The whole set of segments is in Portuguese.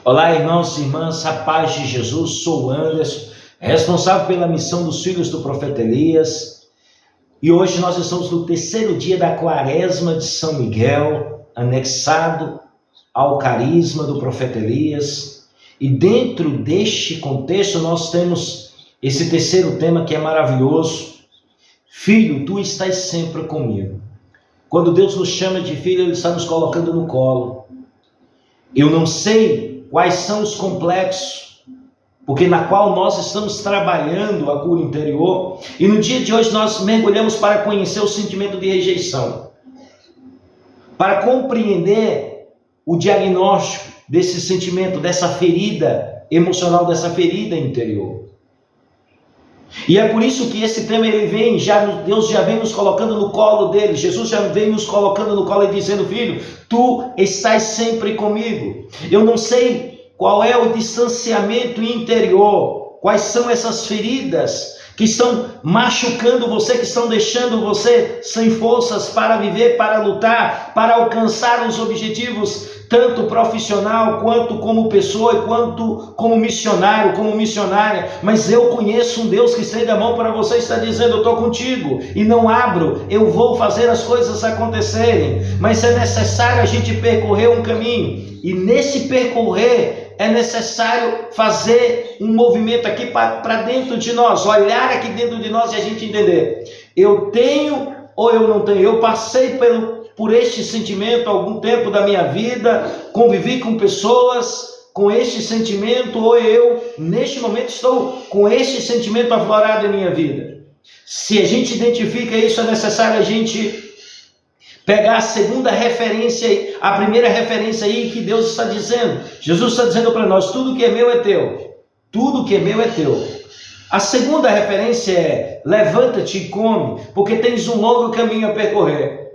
Olá, irmãos e irmãs, a paz de Jesus. Sou o Anderson, responsável pela missão dos filhos do profeta Elias. E hoje nós estamos no terceiro dia da quaresma de São Miguel, anexado ao carisma do profeta Elias. E dentro deste contexto nós temos esse terceiro tema que é maravilhoso. Filho, tu estás sempre comigo. Quando Deus nos chama de filho, Ele está nos colocando no colo. Eu não sei quais são os complexos, porque na qual nós estamos trabalhando a cura interior. E no dia de hoje nós mergulhamos para conhecer o sentimento de rejeição, para compreender o diagnóstico desse sentimento, dessa ferida emocional, dessa ferida interior. E é por isso que esse tema ele vem, Deus já vem nos colocando no colo dele, Jesus já vem nos colocando no colo e dizendo: filho, tu estás sempre comigo. Eu não sei qual é o distanciamento interior, quais são essas feridas que estão machucando você, que estão deixando você sem forças para viver, para lutar, para alcançar os objetivos, tanto profissional, quanto como pessoa, quanto como missionário, como missionária. Mas eu conheço um Deus que estende a mão para você e está dizendo: eu estou contigo e não abro, eu vou fazer as coisas acontecerem. Mas é necessário a gente percorrer um caminho, e nesse percorrer é necessário fazer um movimento aqui para dentro de nós, olhar aqui dentro de nós e a gente entender: eu tenho ou eu não tenho? Eu passei por este sentimento há algum tempo da minha vida, convivi com pessoas com este sentimento, ou eu, neste momento, estou com este sentimento aflorado em minha vida? Se a gente identifica isso, é necessário a gente pegar a segunda referência, a primeira referência aí que Deus está dizendo. Jesus está dizendo para nós: tudo que é meu é teu. Tudo que é meu é teu. A segunda referência é: levanta-te e come, porque tens um longo caminho a percorrer.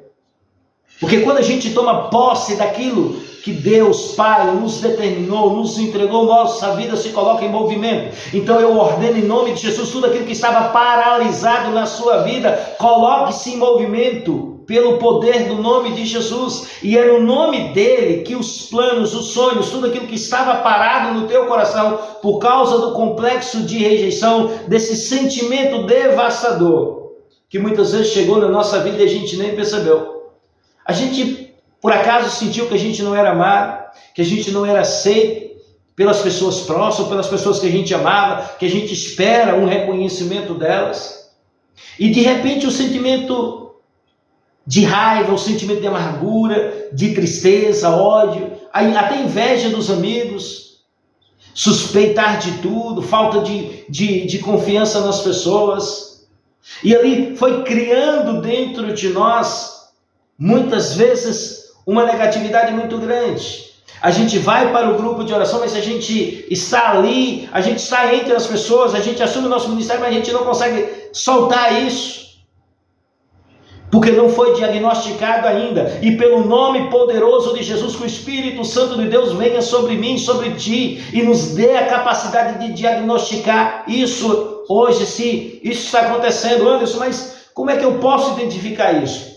Porque quando a gente toma posse daquilo que Deus Pai nos determinou, nos entregou, nossa vida se coloca em movimento. Então eu ordeno em nome de Jesus, tudo aquilo que estava paralisado na sua vida, coloque-se em movimento pelo poder do nome de Jesus. E é no nome dele que os planos, os sonhos, tudo aquilo que estava parado no teu coração por causa do complexo de rejeição, desse sentimento devastador que muitas vezes chegou na nossa vida e a gente nem percebeu. A gente, por acaso, sentiu que a gente não era amado, que a gente não era aceito pelas pessoas próximas, pelas pessoas que a gente amava, que a gente espera um reconhecimento delas. E de repente o sentimento de raiva, o sentimento de amargura, de tristeza, ódio, até inveja dos amigos, suspeitar de tudo, falta de confiança nas pessoas. E ali foi criando dentro de nós, muitas vezes, uma negatividade muito grande. A gente vai para o grupo de oração, mas a gente está ali, a gente está entre as pessoas, a gente assume o nosso ministério, mas a gente não consegue soltar isso, porque não foi diagnosticado ainda. E pelo nome poderoso de Jesus, que o Espírito Santo de Deus venha sobre mim, sobre ti, e nos dê a capacidade de diagnosticar isso hoje, se isso está acontecendo. Anderson, mas como é que eu posso identificar isso?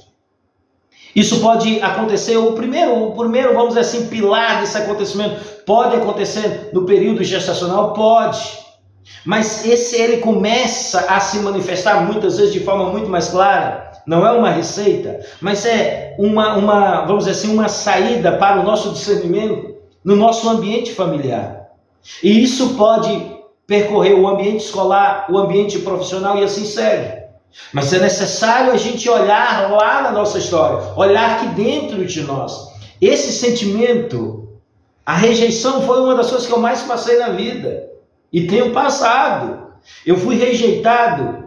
Isso pode acontecer, o primeiro, vamos dizer assim, pilar desse acontecimento, pode acontecer no período gestacional? Pode. Mas ele começa a se manifestar muitas vezes de forma muito mais clara. Não é uma receita, mas é vamos dizer assim, uma saída para o nosso discernimento no nosso ambiente familiar. E isso pode percorrer o ambiente escolar, o ambiente profissional e assim segue. Mas é necessário a gente olhar lá na nossa história, olhar aqui dentro de nós. Esse sentimento, a rejeição, foi uma das coisas que eu mais passei na vida. E tenho passado. Eu fui rejeitado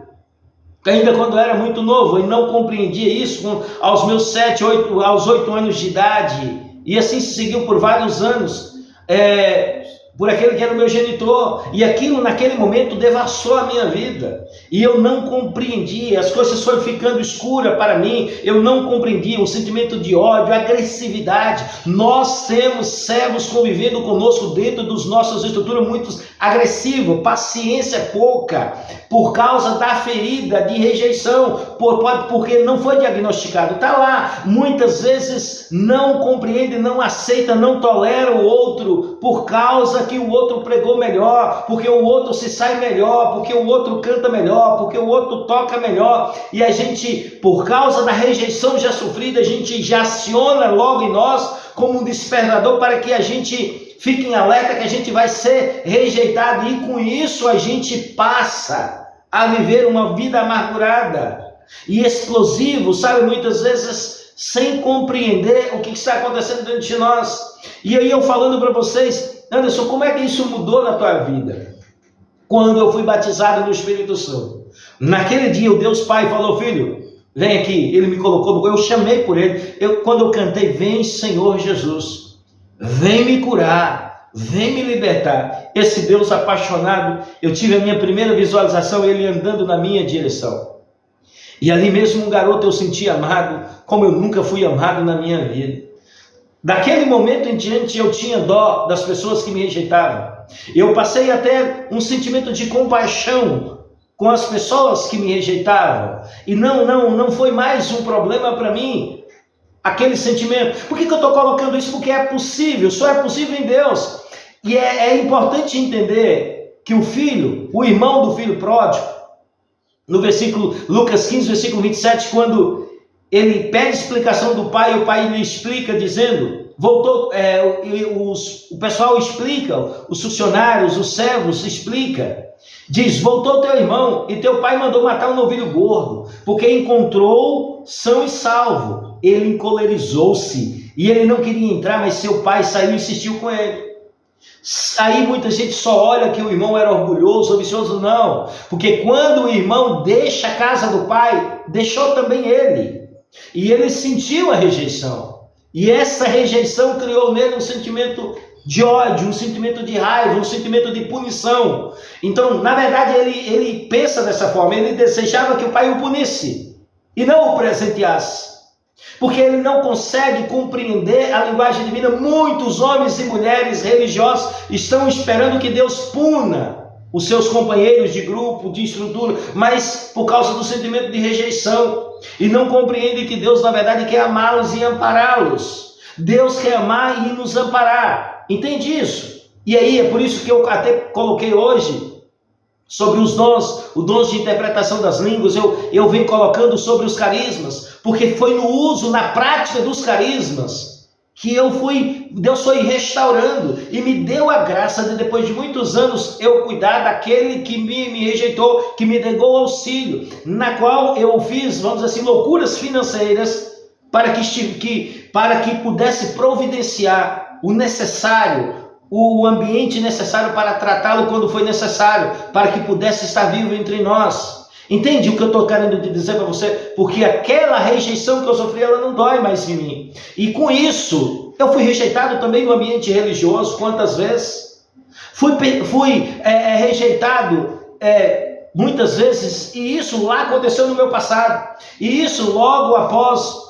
ainda quando eu era muito novo, e não compreendia isso aos meus 8 anos de idade. E assim se seguiu por vários anos. Por aquele que era o meu genitor, e aquilo naquele momento devastou a minha vida, e eu não compreendia, as coisas foram ficando escuras para mim, eu não compreendia, um sentimento de ódio, agressividade. Nós temos servos convivendo conosco dentro das nossas estruturas muito agressivos, paciência pouca, por causa da ferida de rejeição, porque não foi diagnosticado, está lá, muitas vezes não compreende, não aceita, não tolera o outro, por causa que o outro pregou melhor, porque o outro se sai melhor, porque o outro canta melhor, porque o outro toca melhor, e a gente, por causa da rejeição já sofrida, a gente já aciona logo em nós como um despertador para que a gente fique em alerta que a gente vai ser rejeitado, e com isso a gente passa a viver uma vida amargurada e explosivo, sabe, muitas vezes sem compreender o que está acontecendo dentro de nós. E aí eu falando para vocês, Anderson, como é que isso mudou na tua vida? Quando eu fui batizado no Espírito Santo, naquele dia o Deus Pai falou: filho, vem aqui. Ele me colocou no corpo, eu chamei por ele, quando eu cantei, vem Senhor Jesus, vem me curar, vem me libertar. Esse Deus apaixonado, eu tive a minha primeira visualização, ele andando na minha direção. E ali mesmo um garoto eu senti amado, como eu nunca fui amado na minha vida. Daquele momento em diante eu tinha dó das pessoas que me rejeitavam. Eu passei até um sentimento de compaixão com as pessoas que me rejeitavam. E não foi mais um problema para mim, aquele sentimento. Por que eu estou colocando isso? Porque é possível, só é possível em Deus. E é importante entender que o filho, o irmão do filho pródigo, no versículo, Lucas 15, versículo 27, quando ele pede explicação do pai, o pai lhe explica dizendo, o pessoal explica, os funcionários, os servos explica, diz, voltou teu irmão e teu pai mandou matar um novilho gordo, porque encontrou são e salvo. Ele encolerizou-se e ele não queria entrar, mas seu pai saiu e insistiu com ele. Aí muita gente só olha que o irmão era orgulhoso, ambicioso, não, porque quando o irmão deixa a casa do pai, deixou também ele, e ele sentiu a rejeição, e essa rejeição criou nele um sentimento de ódio, um sentimento de raiva, um sentimento de punição. Então, na verdade, ele pensa dessa forma, ele desejava que o pai o punisse, e não o presenteasse. Porque ele não consegue compreender a linguagem divina. Muitos homens e mulheres religiosos estão esperando que Deus puna os seus companheiros de grupo, de estrutura, mas por causa do sentimento de rejeição, e não compreendem que Deus, na verdade, quer amá-los e ampará-los. Deus quer amar e nos amparar. Entende isso? E aí é por isso que eu até coloquei hoje sobre os dons, o dom de interpretação das línguas, eu venho colocando sobre os carismas, porque foi no uso, na prática dos carismas, que Deus foi restaurando, e me deu a graça de, depois de muitos anos, eu cuidar daquele que me rejeitou, que me negou auxílio, na qual eu fiz, vamos dizer assim, loucuras financeiras, para que pudesse providenciar o necessário, o ambiente necessário para tratá-lo quando foi necessário, para que pudesse estar vivo entre nós. Entende o que eu estou querendo dizer para você? Porque aquela rejeição que eu sofri, ela não dói mais em mim. E com isso, eu fui rejeitado também no ambiente religioso. Quantas vezes? Fui rejeitado muitas vezes, e isso lá aconteceu no meu passado. E isso logo após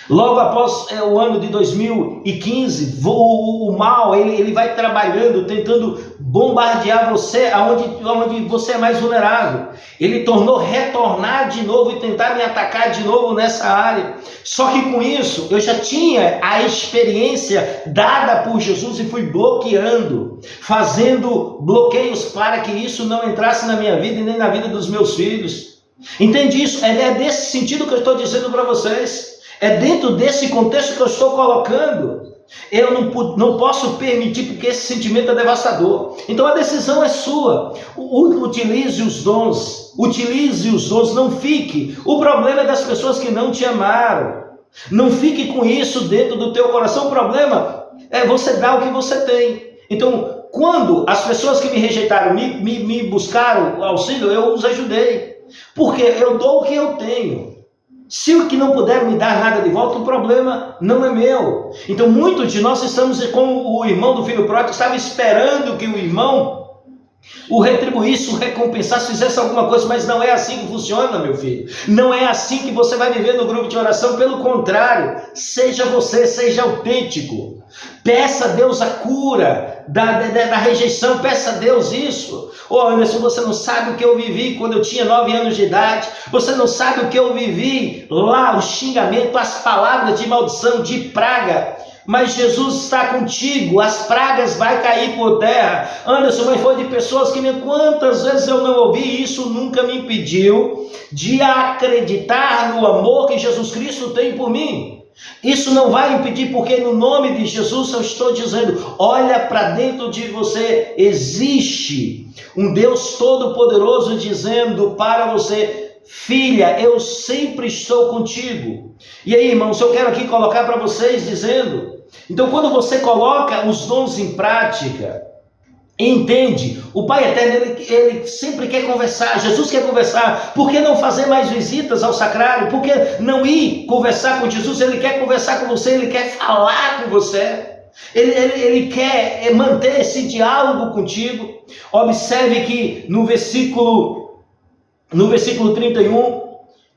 o ano de 2015, o mal, ele vai trabalhando, tentando bombardear você onde você é mais vulnerável. Ele tornou retornar de novo e tentar me atacar de novo nessa área. Só que com isso, eu já tinha a experiência dada por Jesus e fui bloqueando, fazendo bloqueios para que isso não entrasse na minha vida e nem na vida dos meus filhos. Entende isso? É desse sentido que eu estou dizendo para vocês. É dentro desse contexto que eu estou colocando. Eu não posso permitir, porque esse sentimento é devastador. Então a decisão é sua. Utilize os dons, não fique. O problema é das pessoas que não te amaram. Não fique com isso dentro do teu coração. O problema é você dar o que você tem. Então, quando as pessoas que me rejeitaram me buscaram auxílio, eu os ajudei. Porque eu dou o que eu tenho. Se o que não puder me dar nada de volta, o problema não é meu. Então muitos de nós estamos como o irmão do filho pródigo, estava esperando que o irmão o retribuísse, o recompensasse, fizesse alguma coisa, mas não é assim que funciona, meu filho. Não é assim que você vai viver no grupo de oração. Pelo contrário, seja você, seja autêntico. Peça a Deus a cura da rejeição, peça a Deus isso. Anderson, você não sabe o que eu vivi quando eu tinha 9 anos de idade. Você não sabe o que eu vivi lá, o xingamento, as palavras de maldição, de praga. mas Jesus está contigo, as pragas vai cair por terra. Anderson, mas foi de pessoas que quantas vezes eu não ouvi isso, nunca me impediu de acreditar no amor que Jesus Cristo tem por mim. Isso não vai impedir, porque no nome de Jesus eu estou dizendo, olha para dentro de você, existe um Deus Todo-Poderoso dizendo para você, filha, eu sempre estou contigo. E aí, irmãos, eu quero aqui colocar para vocês dizendo, então quando você coloca os dons em prática, entende, o Pai Eterno, ele sempre quer conversar, Jesus quer conversar. Por que não fazer mais visitas ao sacrário? Por que não ir conversar com Jesus? Ele quer conversar com você, ele quer falar com você. Ele quer manter esse diálogo contigo. Observe que no versículo 31,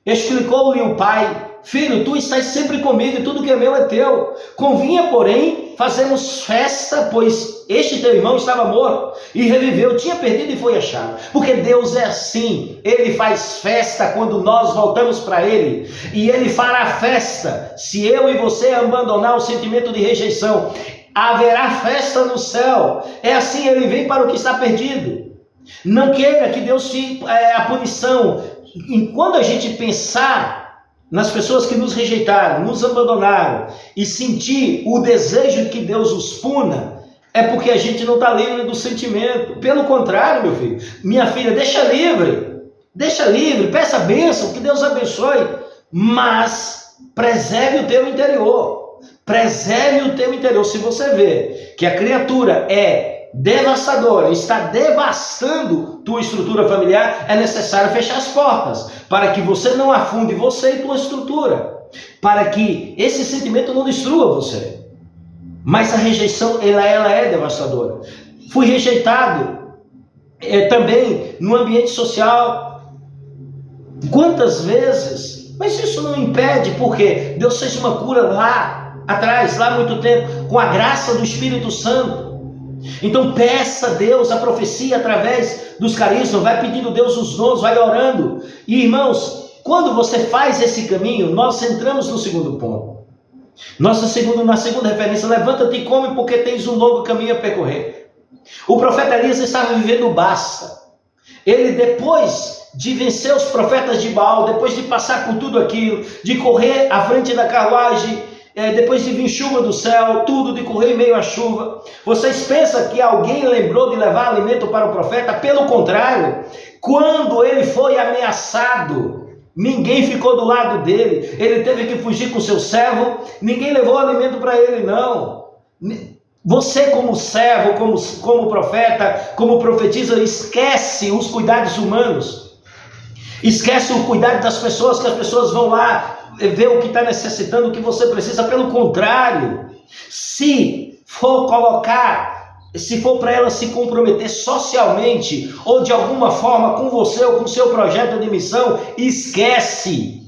explicou-lhe o pai, filho, tu estás sempre comigo e tudo que é meu é teu. Convinha, porém, fazermos festa, pois este teu irmão estava morto e reviveu, tinha perdido e foi achado. Porque Deus é assim, ele faz festa quando nós voltamos para ele, e ele fará festa se eu e você abandonar o sentimento de rejeição. Haverá festa no céu. É assim, ele vem para o que está perdido. Não queira que Deus te a punição. Enquanto a gente pensar nas pessoas que nos rejeitaram, nos abandonaram, e sentir o desejo que Deus os puna, é porque a gente não está livre do sentimento. Pelo contrário, meu filho, minha filha, deixa livre, peça bênção, que Deus abençoe, mas preserve o teu interior. Preserve o teu interior. Se você vê que a criatura é devastadora, está devastando tua estrutura familiar, é necessário fechar as portas, para que você não afunde você e tua estrutura, para que esse sentimento não destrua você. Mas a rejeição, ela é devastadora. Fui rejeitado também no ambiente social. Quantas vezes? Mas isso não impede, porque Deus fez uma cura lá atrás, lá há muito tempo, com a graça do Espírito Santo. Então peça a Deus a profecia através dos carismas, vai pedindo a Deus os dons, vai orando. E irmãos, quando você faz esse caminho, nós entramos no segundo ponto. Na segunda referência, levanta-te e come, porque tens um longo caminho a percorrer. O profeta Elias estava vivendo basta. Ele, depois de vencer os profetas de Baal, depois de passar por tudo aquilo, de correr à frente da carruagem, depois de vir chuva do céu, tudo de correr em meio à chuva, vocês pensam que alguém lembrou de levar alimento para o profeta? Pelo contrário, quando ele foi ameaçado, ninguém ficou do lado dele, ele teve que fugir com seu servo, ninguém levou alimento para ele, não. Você, como servo, como profeta, como profetisa, esquece os cuidados humanos, esquece o cuidado das pessoas, que as pessoas vão lá ver o que está necessitando, o que você precisa. Pelo contrário, se for para ela se comprometer socialmente ou de alguma forma com você ou com o seu projeto de missão, esquece,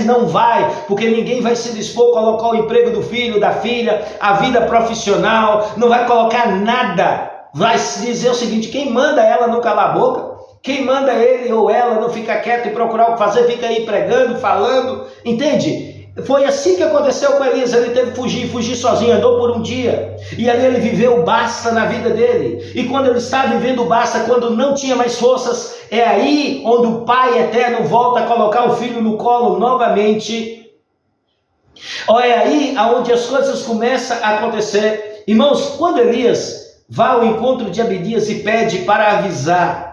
não vai, porque ninguém vai se dispor a colocar o emprego do filho, da filha, a vida profissional, não vai colocar nada, vai dizer o seguinte: quem manda ela não calar a boca? Quem manda ele ou ela não ficar quieto e procurar o que fazer, fica aí pregando, falando, entende? Foi assim que aconteceu com Elias. Ele teve que fugir sozinho, andou por um dia, e ali ele viveu basta na vida dele. E quando ele está vivendo basta, quando não tinha mais forças, é aí onde o Pai Eterno volta a colocar o filho no colo novamente. É aí onde as coisas começam a acontecer. Irmãos, quando Elias vai ao encontro de Abdias e pede para avisar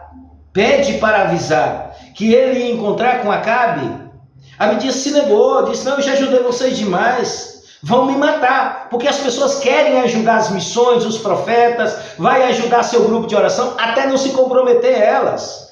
que ele ia encontrar com Acabe, Abdias se negou, disse: não, eu já ajudei vocês demais, vão me matar, porque as pessoas querem ajudar as missões, os profetas, vai ajudar seu grupo de oração, até não se comprometer elas.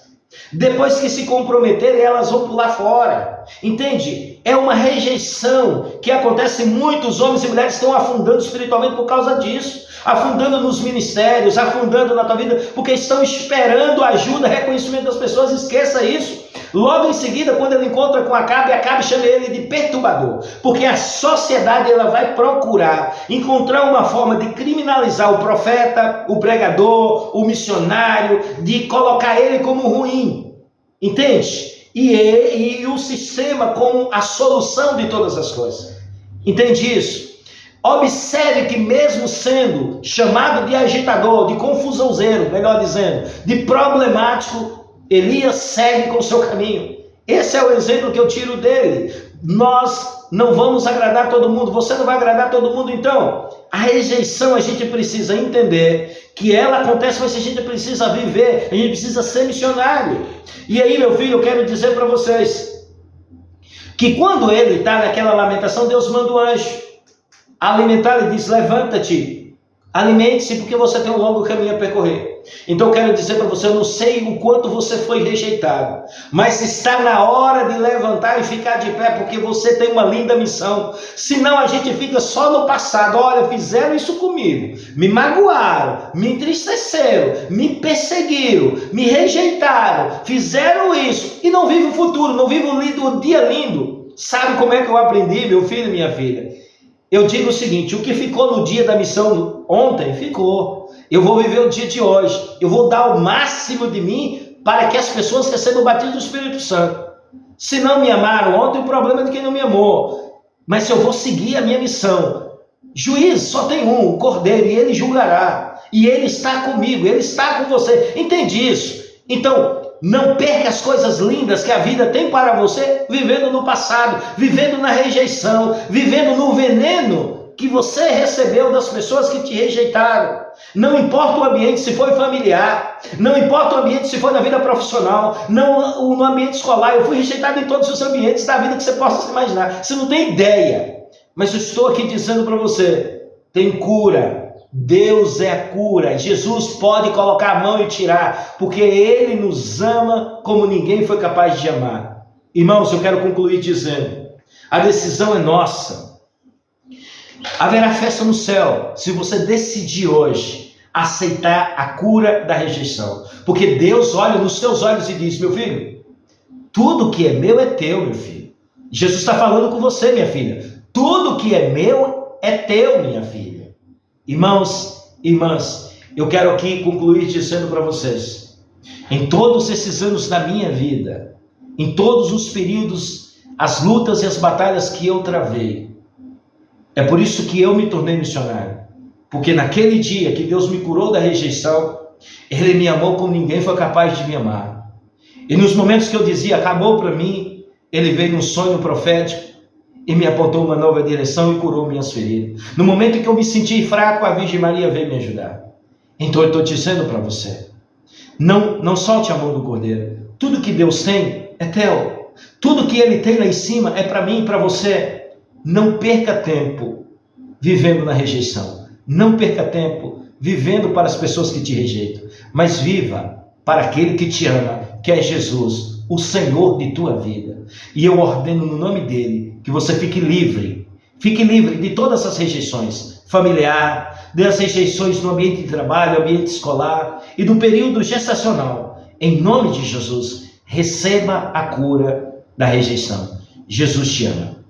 Depois que se comprometerem, elas vão pular fora. Entende? É uma rejeição que acontece. Muitos homens e mulheres estão afundando espiritualmente por causa disso, afundando nos ministérios, afundando na tua vida, porque estão esperando ajuda, reconhecimento das pessoas. Esqueça isso. Logo em seguida, quando ele encontra com Acabe chama ele de perturbador, porque a sociedade ela vai procurar encontrar uma forma de criminalizar o profeta, o pregador, o missionário, de colocar ele como ruim, entende? E o sistema como a solução de todas as coisas, entende isso? Observe que mesmo sendo chamado de agitador, de confusãozeiro, melhor dizendo, de problemático, Elias segue com o seu caminho. Esse é o exemplo que eu tiro dele. Nós não vamos agradar todo mundo, você não vai agradar todo mundo, então a rejeição a gente precisa entender que ela acontece, mas a gente precisa viver, a gente precisa ser missionário. E aí, meu filho, eu quero dizer para vocês que quando ele está naquela lamentação, Deus manda um anjo alimentar. Ele diz: levanta-te, alimente-se, porque você tem um longo caminho a percorrer. Então eu quero dizer para você, eu não sei o quanto você foi rejeitado, mas está na hora de levantar e ficar de pé, porque você tem uma linda missão. Senão a gente fica só no passado. Olha, fizeram isso comigo, me magoaram, me entristeceram, me perseguiram, me rejeitaram, fizeram isso, e não vive o futuro, não vive o dia lindo. Sabe como é que eu aprendi, meu filho e minha filha? Eu digo o seguinte: o que ficou no dia da missão ontem, ficou. Eu vou viver o dia de hoje. Eu vou dar o máximo de mim para que as pessoas recebam o batismo do Espírito Santo. Se não me amaram ontem, o problema é de quem não me amou. Mas se eu vou seguir a minha missão, juiz só tem um, o Cordeiro, e ele julgará. E ele está comigo, ele está com você. Entende isso? Então, não perca as coisas lindas que a vida tem para você vivendo no passado, vivendo na rejeição, vivendo no veneno que você recebeu das pessoas que te rejeitaram. Não importa o ambiente, se foi familiar, não importa o ambiente, se foi na vida profissional, não no ambiente escolar. Eu fui rejeitado em todos os ambientes da vida que você possa imaginar. Você não tem ideia, mas eu estou aqui dizendo para você: tem cura. Deus é a cura. Jesus pode colocar a mão e tirar, porque Ele nos ama como ninguém foi capaz de amar. Irmãos, eu quero concluir dizendo: a decisão é nossa. Haverá festa no céu se você decidir hoje aceitar a cura da rejeição. Porque Deus olha nos seus olhos e diz: meu filho, tudo que é meu é teu, meu filho. Jesus está falando com você, minha filha. Tudo que é meu é teu, minha filha. Irmãos, irmãs, eu quero aqui concluir dizendo para vocês: em todos esses anos da minha vida, em todos os períodos, as lutas e as batalhas que eu travei, é por isso que eu me tornei missionário. Porque naquele dia que Deus me curou da rejeição, Ele me amou como ninguém foi capaz de me amar. E nos momentos que eu dizia acabou para mim, Ele veio num sonho profético e me apontou uma nova direção e curou minhas feridas. No momento em que eu me senti fraco, a Virgem Maria veio me ajudar. Então eu estou dizendo para você: não solte a mão do Cordeiro. Tudo que Deus tem é teu. Tudo que Ele tem lá em cima é para mim e para você. Não perca tempo vivendo na rejeição. Não perca tempo vivendo para as pessoas que te rejeitam. Mas viva para aquele que te ama, que é Jesus, o Senhor de tua vida. E eu ordeno no nome dele que você fique livre. Fique livre de todas as rejeições familiar, das rejeições no ambiente de trabalho, ambiente escolar e do período gestacional. Em nome de Jesus, receba a cura da rejeição. Jesus te ama.